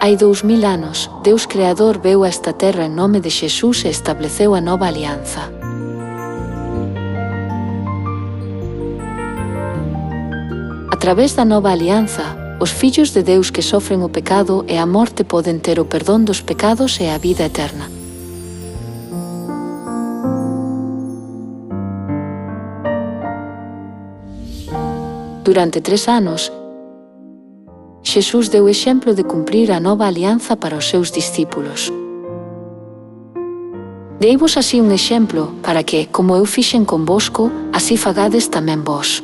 Hai 2000 anos, Deus Creador veu a esta terra en nome de Xesús e estableceu a nova alianza. A través da nova alianza, os fillos de Deus que sofren o pecado e a morte poden ter o perdón dos pecados e a vida eterna. Durante 3 anos, Xesús deu exemplo de cumprir a nova alianza para os seus discípulos. Deivos así un exemplo para que, como eu fixen convosco, así fagades tamén vós.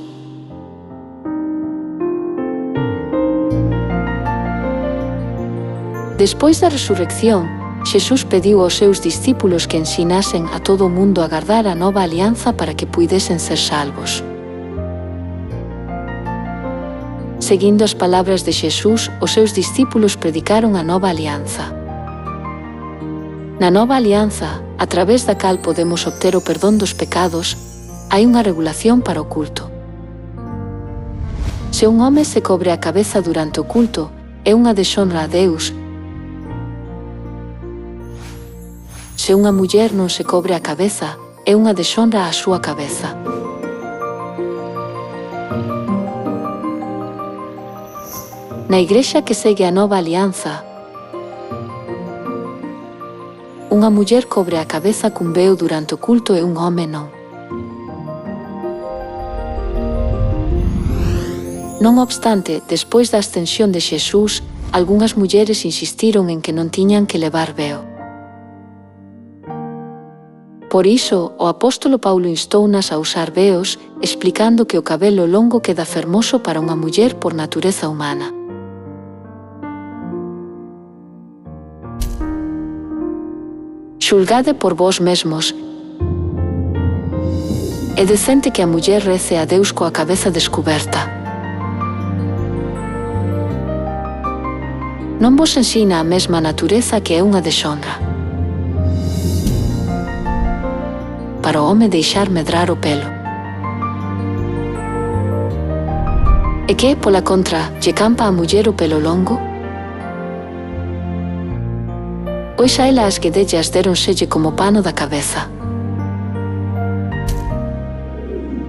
Despois da resurrección, Xesús pediu aos seus discípulos que ensinasen a todo o mundo a gardar a nova alianza para que puidesen ser salvos. Seguindo as palabras de Xesús, os seus discípulos predicaron a nova alianza. Na nova alianza, a través da cal podemos obter o perdón dos pecados, hai unha regulación para o culto. Se un home se cobre a cabeza durante o culto, é unha deshonra a Deus. Se unha muller non se cobre a cabeza, é unha deshonra á súa cabeza. Na igrexa que segue a nova alianza, unha muller cobre a cabeza cun veo durante o culto e un home non. Non obstante, despois da ascensión de Xesús, algunhas mulleres insistiron en que non tiñan que levar veo. Por iso, o apóstolo Paulo instounas a usar veos, explicando que o cabelo longo queda fermoso para unha muller por natureza humana. Xulgade por vós mesmos. É decente que a muller rece a Deus coa cabeza descuberta. Non vos ensina a mesma natureza que é unha deshonra. Para o home deixar medrar o pelo. E que, pola contra, lle campa a muller o pelo longo? Pois a ela as guedellas déronselle como pano da cabeza.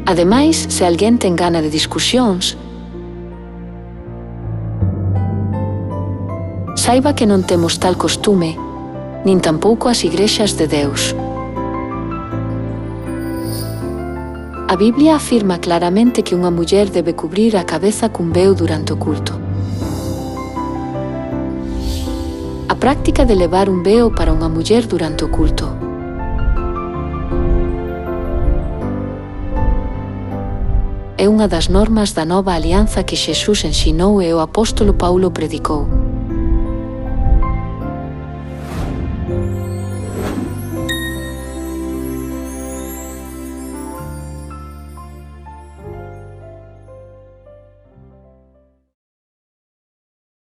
Ademais, se alguén ten gana de discusións, saiba que non temos tal costume, nin tampouco as igrexas de Deus. A Biblia afirma claramente que unha muller debe cubrir a cabeza cun veo durante o culto. A práctica de levar un veo para unha muller durante o culto é unha das normas da nova alianza que Xesús ensinou e o apóstolo Paulo predicou.